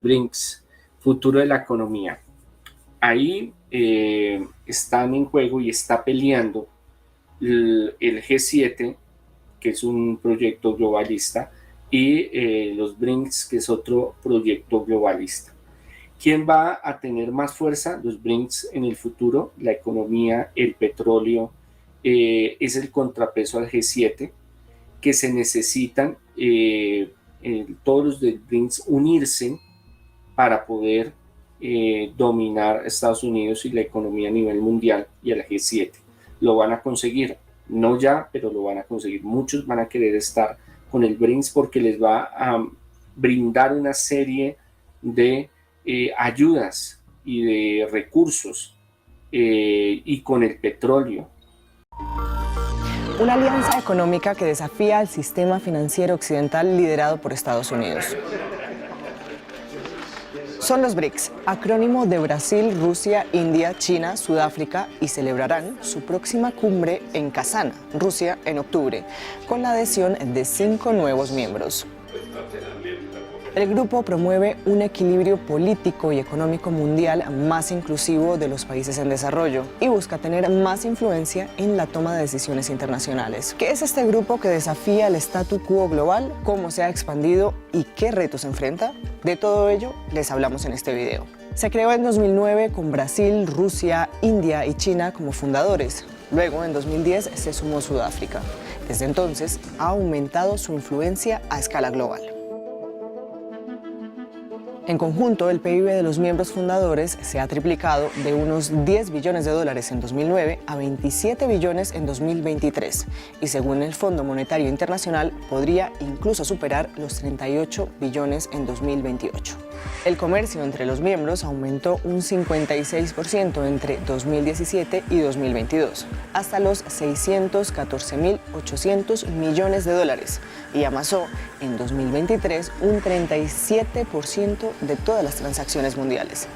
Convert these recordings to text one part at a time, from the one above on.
BRICS, futuro de la economía. Ahí están en juego y está peleando el G7, que es un proyecto globalista, y los BRICS, que es otro proyecto globalista. ¿Quién va a tener más fuerza? Los BRICS en el futuro, la economía, el petróleo, es el contrapeso al G7, que se necesitan todos los del BRICS unirse para poder dominar a Estados Unidos y la economía a nivel mundial y al G7. Lo van a conseguir, no ya, pero lo van a conseguir. Muchos van a querer estar con el BRICS porque les va a brindar una serie de ayudas y de recursos y con el petróleo. Una alianza económica que desafía al sistema financiero occidental liderado por Estados Unidos. Son los BRICS, acrónimo de Brasil, Rusia, India, China, Sudáfrica, y celebrarán su próxima cumbre en Kazán, Rusia, en octubre, con la adhesión de 5 nuevos miembros. El grupo promueve un equilibrio político y económico mundial más inclusivo de los países en desarrollo y busca tener más influencia en la toma de decisiones internacionales. ¿Qué es este grupo que desafía el statu quo global? ¿Cómo se ha expandido y qué retos enfrenta? De todo ello les hablamos en este video. Se creó en 2009 con Brasil, Rusia, India y China como fundadores. Luego, en 2010, se sumó Sudáfrica. Desde entonces, ha aumentado su influencia a escala global. En conjunto, el PIB de los miembros fundadores se ha triplicado de unos 10 billones de dólares en 2009 a 27 billones en 2023 y según el Fondo Monetario Internacional podría incluso superar los 38 billones en 2028. El comercio entre los miembros aumentó un 56% entre 2017 y 2022, hasta los 614.800 millones de dólares y amasó en 2023 un 37% de todas las transacciones mundiales.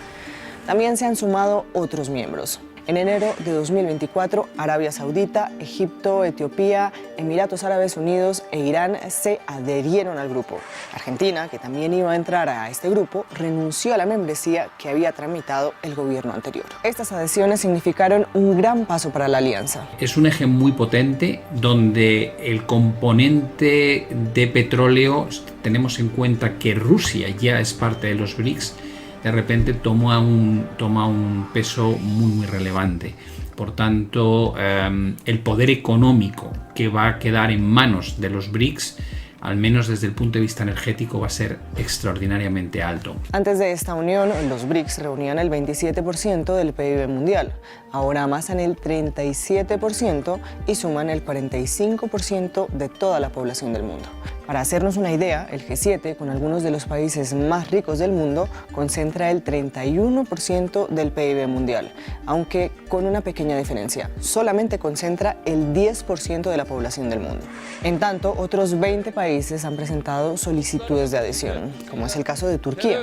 También se han sumado otros miembros. En enero de 2024, Arabia Saudita, Egipto, Etiopía, Emiratos Árabes Unidos e Irán se adherieron al grupo. Argentina, que también iba a entrar a este grupo, renunció a la membresía que había tramitado el gobierno anterior. Estas adhesiones significaron un gran paso para la alianza. Es un eje muy potente donde el componente de petróleo, tenemos en cuenta que Rusia ya es parte de los BRICS, de repente toma un peso muy relevante. Por tanto, el poder económico que va a quedar en manos de los BRICS, al menos desde el punto de vista energético, va a ser extraordinariamente alto. Antes de esta unión, los BRICS reunían el 27% del PIB mundial. Ahora amasan el 37% y suman el 45% de toda la población del mundo. Para hacernos una idea, el G7, con algunos de los países más ricos del mundo, concentra el 31% del PIB mundial, aunque con una pequeña diferencia. Solamente concentra el 10% de la población del mundo. En tanto, otros 20 países han presentado solicitudes de adhesión, como es el caso de Turquía.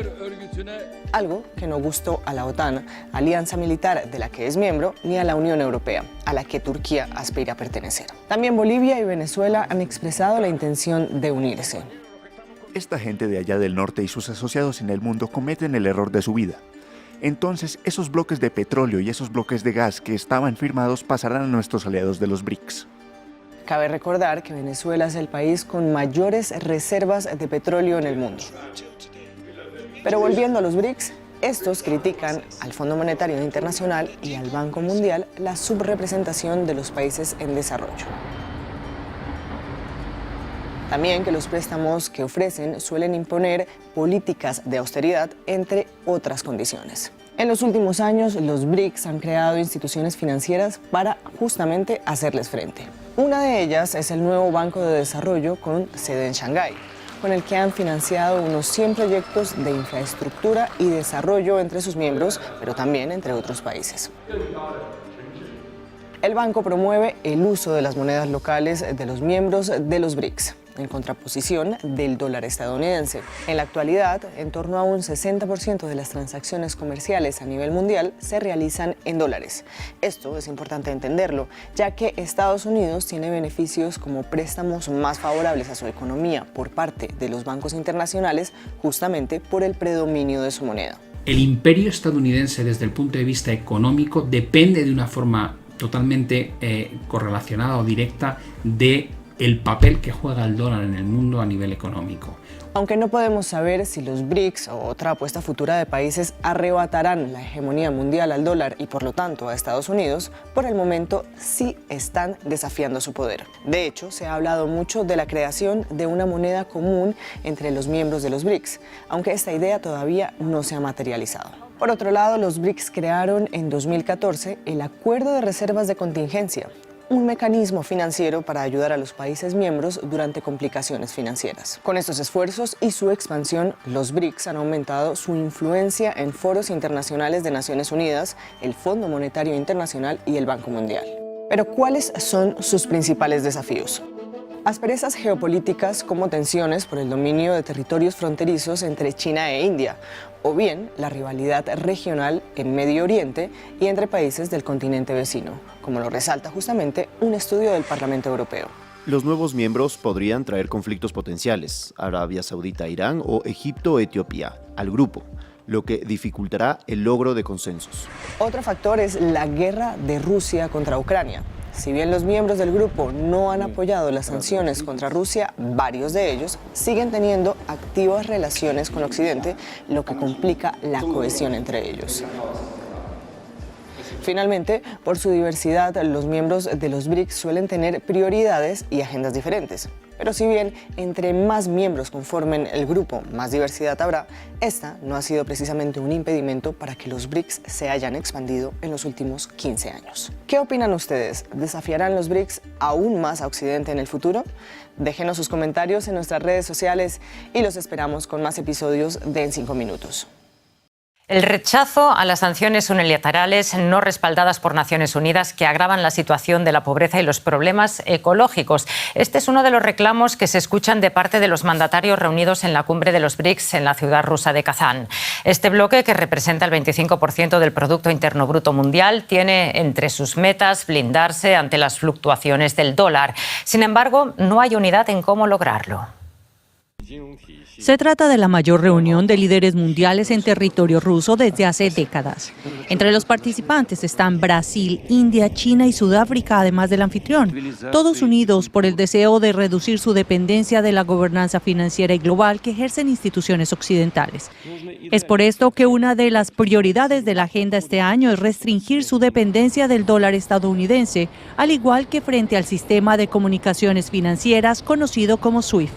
Algo que no gustó a la OTAN, alianza militar de la que es miembro, ni a la Unión Europea, a la que Turquía aspira a pertenecer. También Bolivia y Venezuela han expresado la intención de unirse. Esta gente de allá del norte y sus asociados en el mundo cometen el error de su vida. Entonces, esos bloques de petróleo y esos bloques de gas que estaban firmados pasarán a nuestros aliados de los BRICS. Cabe recordar que Venezuela es el país con mayores reservas de petróleo en el mundo. Pero volviendo a los BRICS, estos critican al Fondo Monetario Internacional y al Banco Mundial la subrepresentación de los países en desarrollo. También que los préstamos que ofrecen suelen imponer políticas de austeridad, entre otras condiciones. En los últimos años, los BRICS han creado instituciones financieras para justamente hacerles frente. Una de ellas es el nuevo Banco de Desarrollo con sede en Shanghái, con el que han financiado unos 100 proyectos de infraestructura y desarrollo entre sus miembros, pero también entre otros países. El banco promueve el uso de las monedas locales de los miembros de los BRICS. en contraposición del dólar estadounidense. En la actualidad, en torno a un 60% de las transacciones comerciales a nivel mundial se realizan en dólares. Esto es importante entenderlo, ya que Estados Unidos tiene beneficios como préstamos más favorables a su economía por parte de los bancos internacionales, justamente por el predominio de su moneda. El imperio estadounidense desde el punto de vista económico depende de una forma totalmente correlacionada o directa de el papel que juega el dólar en el mundo a nivel económico. Aunque no podemos saber si los BRICS o otra apuesta futura de países arrebatarán la hegemonía mundial al dólar y por lo tanto a Estados Unidos, por el momento sí están desafiando su poder. De hecho, se ha hablado mucho de la creación de una moneda común entre los miembros de los BRICS, aunque esta idea todavía no se ha materializado. Por otro lado, los BRICS crearon en 2014 el Acuerdo de Reservas de Contingencia, un mecanismo financiero para ayudar a los países miembros durante complicaciones financieras. Con estos esfuerzos y su expansión, los BRICS han aumentado su influencia en foros internacionales de Naciones Unidas, el Fondo Monetario Internacional y el Banco Mundial. Pero, ¿cuáles son sus principales desafíos? Asperezas geopolíticas como tensiones por el dominio de territorios fronterizos entre China e India, o bien la rivalidad regional en Medio Oriente y entre países del continente vecino, como lo resalta justamente un estudio del Parlamento Europeo. Los nuevos miembros podrían traer conflictos potenciales, Arabia Saudita, Irán o Egipto, Etiopía, al grupo, lo que dificultará el logro de consensos. Otro factor es la guerra de Rusia contra Ucrania. Si bien los miembros del grupo no han apoyado las sanciones contra Rusia, varios de ellos siguen teniendo activas relaciones con Occidente, lo que complica la cohesión entre ellos. Finalmente, por su diversidad, los miembros de los BRICS suelen tener prioridades y agendas diferentes. Pero si bien entre más miembros conformen el grupo, más diversidad habrá, esta no ha sido precisamente un impedimento para que los BRICS se hayan expandido en los últimos 15 años. ¿Qué opinan ustedes? ¿Desafiarán los BRICS aún más a Occidente en el futuro? Déjenos sus comentarios en nuestras redes sociales y los esperamos con más episodios de En 5 Minutos. El rechazo a las sanciones unilaterales no respaldadas por Naciones Unidas que agravan la situación de la pobreza y los problemas ecológicos. Este es uno de los reclamos que se escuchan de parte de los mandatarios reunidos en la cumbre de los BRICS en la ciudad rusa de Kazán. Este bloque, que representa el 25% del Producto Interno Bruto mundial, tiene entre sus metas blindarse ante las fluctuaciones del dólar. Sin embargo, no hay unidad en cómo lograrlo. Se trata de la mayor reunión de líderes mundiales en territorio ruso desde hace décadas. Entre los participantes están Brasil, India, China y Sudáfrica, además del anfitrión, todos unidos por el deseo de reducir su dependencia de la gobernanza financiera y global que ejercen instituciones occidentales. Es por esto que una de las prioridades de la agenda este año es restringir su dependencia del dólar estadounidense, al igual que frente al sistema de comunicaciones financieras conocido como SWIFT.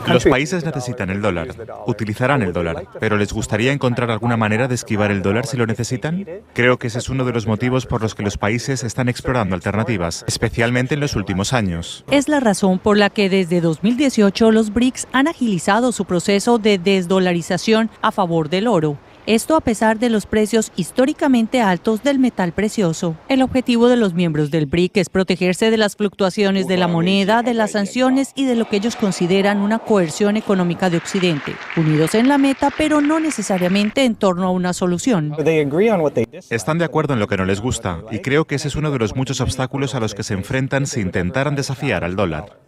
Los países necesitan el dólar, utilizarán el dólar, pero ¿les gustaría encontrar alguna manera de esquivar el dólar si lo necesitan? Creo que ese es uno de los motivos por los que los países están explorando alternativas, especialmente en los últimos años. Es la razón por la que desde 2018 los BRICS han agilizado su proceso de desdolarización a favor del oro. Esto a pesar de los precios históricamente altos del metal precioso. El objetivo de los miembros del BRIC es protegerse de las fluctuaciones de la moneda, de las sanciones y de lo que ellos consideran una coerción económica de Occidente. Unidos en la meta, pero no necesariamente en torno a una solución. Están de acuerdo en lo que no les gusta, y creo que ese es uno de los muchos obstáculos a los que se enfrentan si intentaran desafiar al dólar.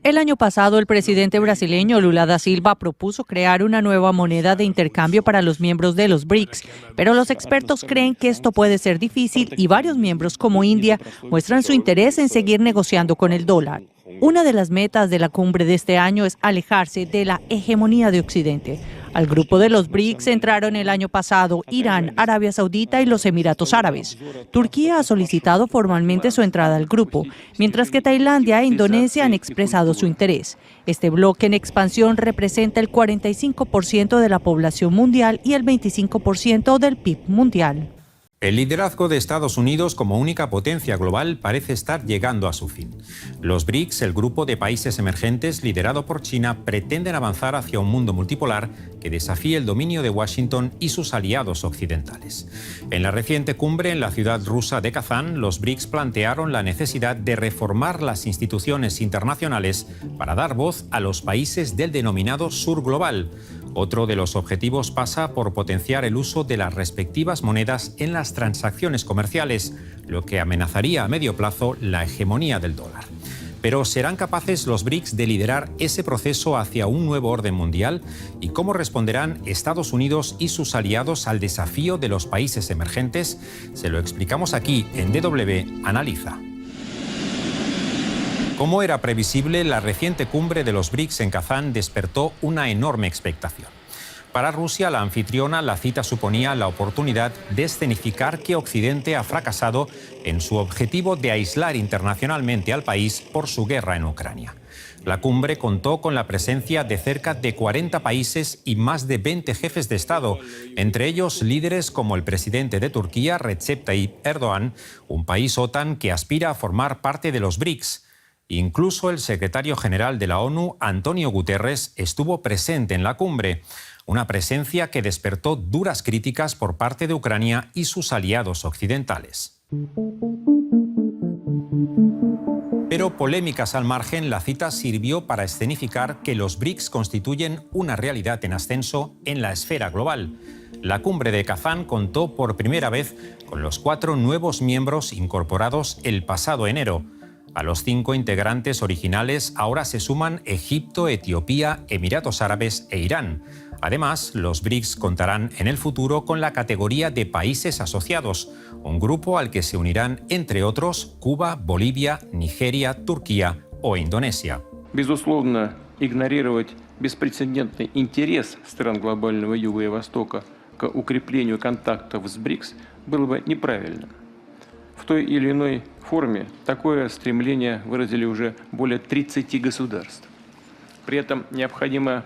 El año pasado, el presidente brasileño Lula da Silva propuso crear una nueva moneda de intercambio para los miembros de los BRICS, pero los expertos creen que esto puede ser difícil y varios miembros como India muestran su interés en seguir negociando con el dólar. Una de las metas de la cumbre de este año es alejarse de la hegemonía de Occidente. Al grupo de los BRICS entraron el año pasado Irán, Arabia Saudita y los Emiratos Árabes. Turquía ha solicitado formalmente su entrada al grupo, mientras que Tailandia e Indonesia han expresado su interés. Este bloque en expansión representa el 45% de la población mundial y el 25% del PIB mundial. El liderazgo de Estados Unidos como única potencia global parece estar llegando a su fin. Los BRICS, el grupo de países emergentes liderado por China, pretenden avanzar hacia un mundo multipolar que desafíe el dominio de Washington y sus aliados occidentales. En la reciente cumbre en la ciudad rusa de Kazán, los BRICS plantearon la necesidad de reformar las instituciones internacionales para dar voz a los países del denominado Sur global. Otro de los objetivos pasa por potenciar el uso de las respectivas monedas en las transacciones comerciales, lo que amenazaría a medio plazo la hegemonía del dólar. Pero ¿serán capaces los BRICS de liderar ese proceso hacia un nuevo orden mundial? ¿Y cómo responderán Estados Unidos y sus aliados al desafío de los países emergentes? Se lo explicamos aquí en DW Analiza. Como era previsible, la reciente cumbre de los BRICS en Kazán despertó una enorme expectación. Para Rusia, la anfitriona, la cita suponía la oportunidad de escenificar que Occidente ha fracasado en su objetivo de aislar internacionalmente al país por su guerra en Ucrania. La cumbre contó con la presencia de cerca de 40 países y más de 20 jefes de Estado, entre ellos líderes como el presidente de Turquía, Recep Tayyip Erdogan, un país OTAN que aspira a formar parte de los BRICS. Incluso el secretario general de la ONU, Antonio Guterres, estuvo presente en la cumbre, una presencia que despertó duras críticas por parte de Ucrania y sus aliados occidentales. Pero polémicas al margen, la cita sirvió para escenificar que los BRICS constituyen una realidad en ascenso en la esfera global. La cumbre de Kazán contó por primera vez con los 4 nuevos miembros incorporados el pasado enero. A los 5 integrantes originales ahora se suman Egipto, Etiopía, Emiratos Árabes e Irán. Además, los BRICS contarán en el futuro con la categoría de países asociados, un grupo al que se unirán, entre otros, Cuba, Bolivia, Nigeria, Turquía o Indonesia. Безусловно, игнорировать беспрецедентный интерес стран глобального Юга и Востока к укреплению контактов с БРИКС было бы неправильно. В той или иной форме такое стремление выразили уже более 30 государств. При этом необходимо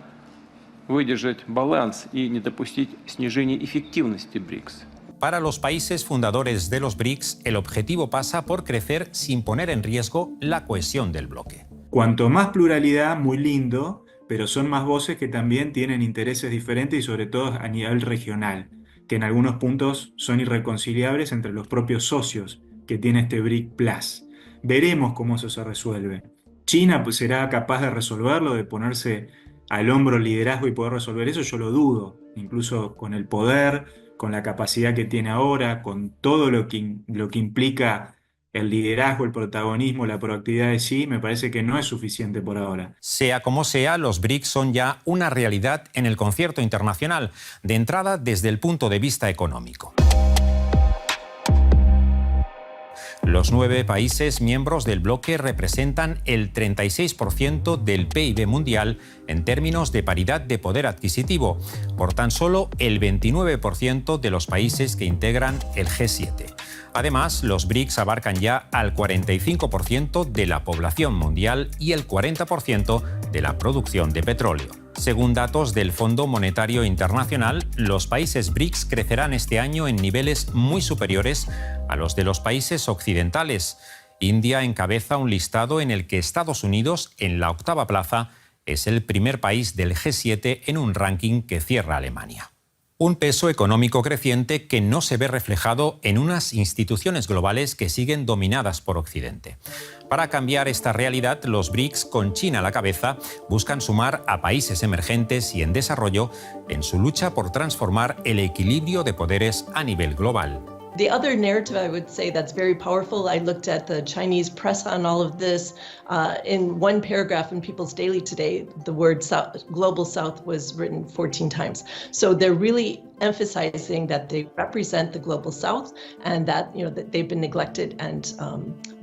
выдержать баланс и не допустить снижения эффективности БРИКС. Para los países fundadores de los BRICS, el objetivo pasa por crecer sin poner en riesgo la cohesión del bloque. Cuanto más pluralidad, muy lindo, pero son más voces que también tienen intereses diferentes y sobre todo a nivel regional, que en algunos puntos son irreconciliables entre los propios socios que tiene este BRIC Plus. Veremos cómo eso se resuelve. China pues, será capaz de resolverlo, de ponerse al hombro el liderazgo y poder resolver eso, yo lo dudo, incluso con el poder, con la capacidad que tiene ahora, con todo lo que implica el liderazgo, el protagonismo, la proactividad de Xi, me parece que no es suficiente por ahora. Sea como sea, los BRICS son ya una realidad en el concierto internacional, de entrada desde el punto de vista económico. Los 9 países miembros del bloque representan el 36% del PIB mundial en términos de paridad de poder adquisitivo, por tan solo el 29% de los países que integran el G7. Además, los BRICS abarcan ya al 45% de la población mundial y el 40% de la producción de petróleo. Según datos del Fondo Monetario Internacional, los países BRICS crecerán este año en niveles muy superiores a los de los países occidentales. India encabeza un listado en el que Estados Unidos, en la 8ª plaza, es el primer país del G7 en un ranking que cierra Alemania. Un peso económico creciente que no se ve reflejado en unas instituciones globales que siguen dominadas por Occidente. Para cambiar esta realidad, los BRICS, con China a la cabeza, buscan sumar a países emergentes y en desarrollo en su lucha por transformar el equilibrio de poderes a nivel global. The other narrative I would say that's very powerful, I looked at the Chinese press on all of this. In one paragraph in People's Daily today, the word Global South was written 14 times. So they're really emphasizing that they represent the Global South and that, that they've been neglected and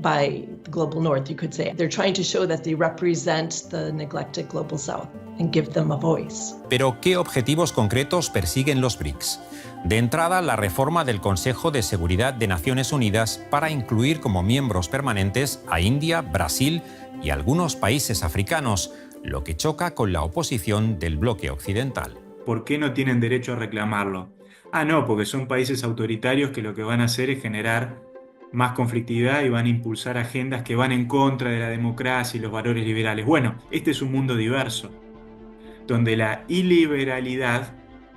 by the Global North, you could say. They're trying to show that they represent the neglected Global South and give them a voice. Pero, ¿qué objetivos concretos persiguen los BRICS? De entrada, la reforma del Consejo de Seguridad de Naciones Unidas para incluir como miembros permanentes a India, Brasil y algunos países africanos, lo que choca con la oposición del bloque occidental. ¿Por qué no tienen derecho a reclamarlo? No, porque son países autoritarios que lo que van a hacer es generar más conflictividad y van a impulsar agendas que van en contra de la democracia y los valores liberales. Bueno, este es un mundo diverso, donde la iliberalidad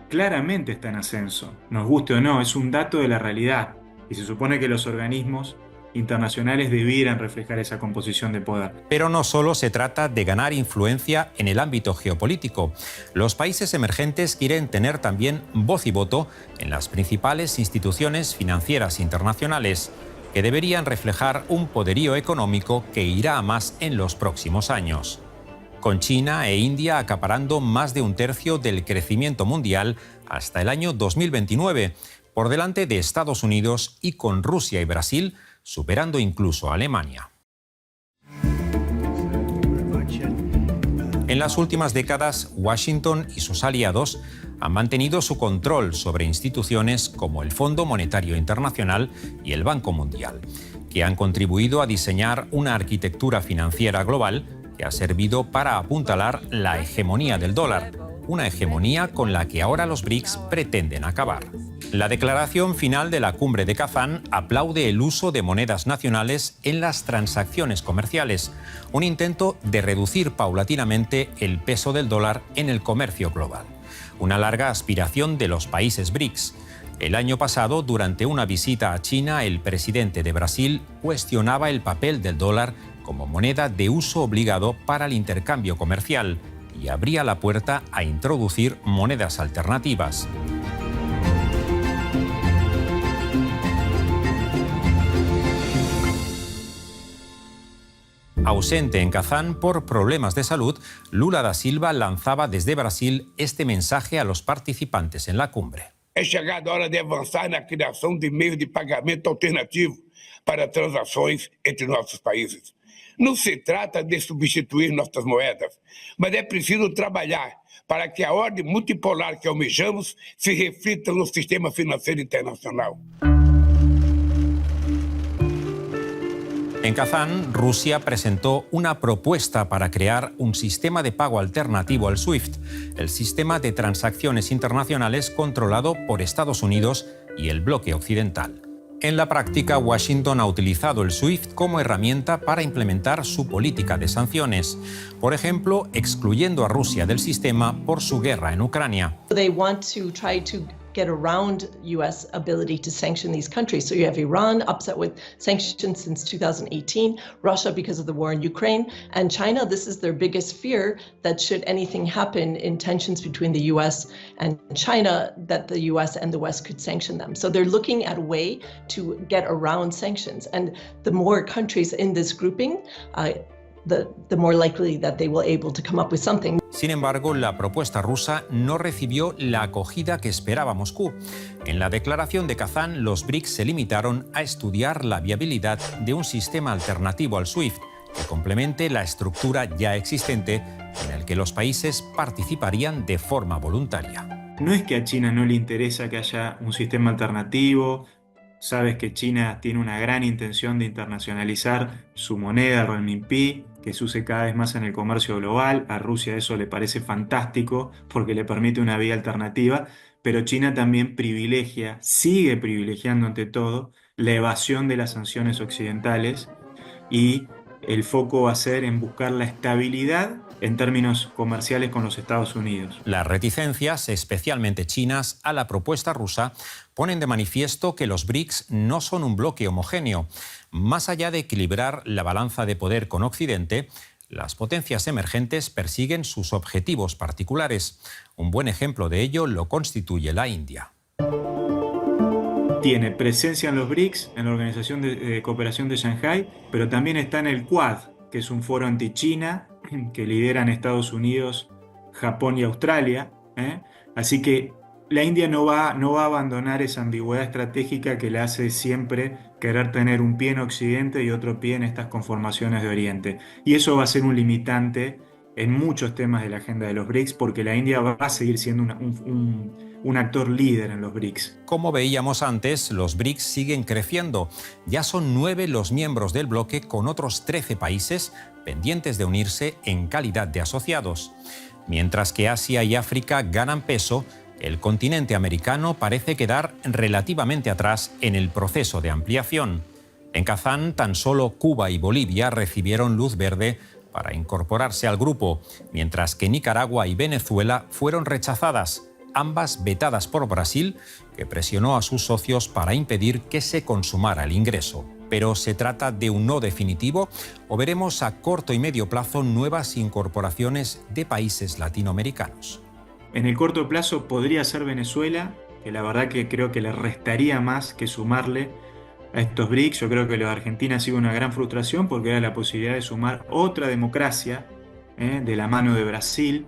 claramente está en ascenso. Nos guste o no, es un dato de la realidad. Y se supone que los organismos internacionales debieran reflejar esa composición de poder. Pero no solo se trata de ganar influencia en el ámbito geopolítico. Los países emergentes quieren tener también voz y voto en las principales instituciones financieras internacionales, que deberían reflejar un poderío económico que irá a más en los próximos años. Con China e India acaparando más de un tercio del crecimiento mundial hasta el año 2029, por delante de Estados Unidos, y con Rusia y Brasil superando incluso a Alemania. En las últimas décadas, Washington y sus aliados han mantenido su control sobre instituciones como el Fondo Monetario Internacional y el Banco Mundial, que han contribuido a diseñar una arquitectura financiera global que ha servido para apuntalar la hegemonía del dólar, una hegemonía con la que ahora los BRICS pretenden acabar. La declaración final de la cumbre de Kazán aplaude el uso de monedas nacionales en las transacciones comerciales, un intento de reducir paulatinamente el peso del dólar en el comercio global. Una larga aspiración de los países BRICS. El año pasado, durante una visita a China, el presidente de Brasil cuestionaba el papel del dólar como moneda de uso obligado para el intercambio comercial y abría la puerta a introducir monedas alternativas. Ausente en Kazán por problemas de salud, Lula da Silva lanzaba desde Brasil este mensaje a los participantes en la cumbre. Es llegada a hora de avanzar en la creación de medios de pagamento alternativos para transacciones entre nuestros países. No se trata de sustituir nuestras moedas, mas es preciso trabajar para que a orden multipolar que almejamos se reflita no sistema financiero internacional. En Kazán, Rusia presentó una propuesta para crear un sistema de pago alternativo al SWIFT, el sistema de transacciones internacionales controlado por Estados Unidos y el bloque occidental. En la práctica, Washington ha utilizado el SWIFT como herramienta para implementar su política de sanciones, por ejemplo, excluyendo a Rusia del sistema por su guerra en Ucrania. They want to try to get around U.S. ability to sanction these countries. So you have Iran upset with sanctions since 2018, Russia because of the war in Ukraine, and China. This is their biggest fear, that should anything happen in tensions between the U.S. and China, that the U.S. and the West could sanction them. So they're looking at a way to get around sanctions. And the more countries in this grouping, the more likely that they will able to come up with something. Sin embargo, la propuesta rusa no recibió la acogida que esperaba Moscú. En la declaración de Kazán, los BRICS se limitaron a estudiar la viabilidad de un sistema alternativo al SWIFT que complemente la estructura ya existente en el que los países participarían de forma voluntaria. No es que a China no le interesa que haya un sistema alternativo. Sabes que China tiene una gran intención de internacionalizar su moneda, el renminbi, que se use cada vez más en el comercio global. A Rusia eso le parece fantástico porque le permite una vía alternativa, pero China también sigue privilegiando ante todo la evasión de las sanciones occidentales, y el foco va a ser en buscar la estabilidad en términos comerciales con los Estados Unidos. Las reticencias, especialmente chinas, a la propuesta rusa ponen de manifiesto que los BRICS no son un bloque homogéneo. Más allá de equilibrar la balanza de poder con Occidente, las potencias emergentes persiguen sus objetivos particulares. Un buen ejemplo de ello lo constituye la India. Tiene presencia en los BRICS, en la Organización de Cooperación de Shanghái, pero también está en el Quad, que es un foro anti-China que lideran Estados Unidos, Japón y Australia. Así que la India no va a abandonar esa ambigüedad estratégica que le hace siempre querer tener un pie en Occidente y otro pie en estas conformaciones de Oriente. Y eso va a ser un limitante en muchos temas de la agenda de los BRICS, porque la India va a seguir siendo un actor líder en los BRICS. Como veíamos antes, los BRICS siguen creciendo. Ya son 9 los miembros del bloque, con otros 13 países pendientes de unirse en calidad de asociados. Mientras que Asia y África ganan peso, el continente americano parece quedar relativamente atrás en el proceso de ampliación. En Kazán, tan solo Cuba y Bolivia recibieron luz verde para incorporarse al grupo, mientras que Nicaragua y Venezuela fueron rechazadas, ambas vetadas por Brasil, que presionó a sus socios para impedir que se consumara el ingreso. Pero ¿se trata de un no definitivo o veremos a corto y medio plazo nuevas incorporaciones de países latinoamericanos? En el corto plazo podría ser Venezuela, que la verdad que creo que le restaría más que sumarle a estos BRICS. Yo creo que lo de Argentina ha sido una gran frustración porque era la posibilidad de sumar otra democracia de la mano de Brasil.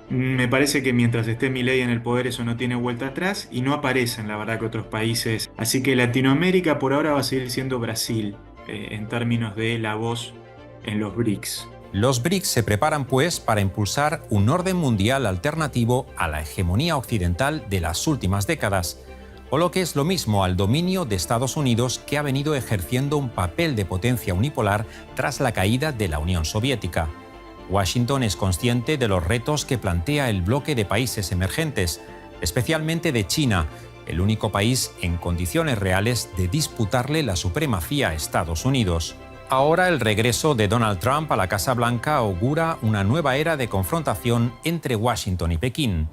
Me parece que mientras esté Milei en el poder eso no tiene vuelta atrás y no aparecen la verdad que otros países. Así que Latinoamérica por ahora va a seguir siendo Brasil en términos de la voz en los BRICS. Los BRICS se preparan, pues, para impulsar un orden mundial alternativo a la hegemonía occidental de las últimas décadas, o lo que es lo mismo al dominio de Estados Unidos, que ha venido ejerciendo un papel de potencia unipolar tras la caída de la Unión Soviética. Washington es consciente de los retos que plantea el bloque de países emergentes, especialmente de China, el único país en condiciones reales de disputarle la supremacía a Estados Unidos. Ahora el regreso de Donald Trump a la Casa Blanca augura una nueva era de confrontación entre Washington y Pekín.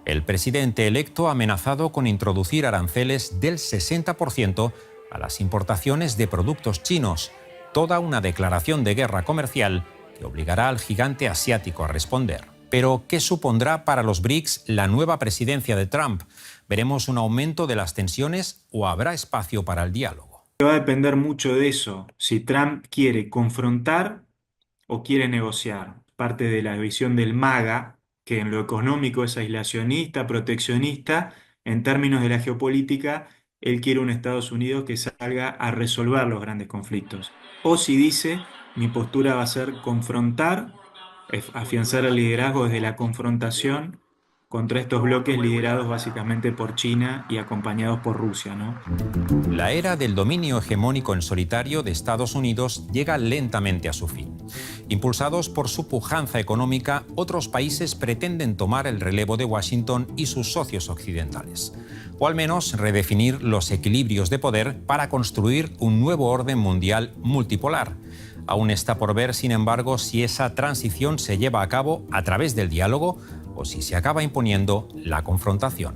El presidente electo ha amenazado con introducir aranceles del 60% a las importaciones de productos chinos, toda una declaración de guerra comercial que obligará al gigante asiático a responder. Pero, ¿qué supondrá para los BRICS la nueva presidencia de Trump? ¿Veremos un aumento de las tensiones o habrá espacio para el diálogo? Va a depender mucho de eso, si Trump quiere confrontar o quiere negociar. Parte de la visión del MAGA, que en lo económico es aislacionista, proteccionista, en términos de la geopolítica, él quiere un Estados Unidos que salga a resolver los grandes conflictos. O si dice, mi postura va a ser confrontar, afianzar el liderazgo desde la confrontación contra estos bloques liderados básicamente por China y acompañados por Rusia, ¿no? La era del dominio hegemónico en solitario de Estados Unidos llega lentamente a su fin. Impulsados por su pujanza económica, otros países pretenden tomar el relevo de Washington y sus socios occidentales, o al menos redefinir los equilibrios de poder para construir un nuevo orden mundial multipolar. Aún está por ver, sin embargo, si esa transición se lleva a cabo a través del diálogo o si se acaba imponiendo la confrontación.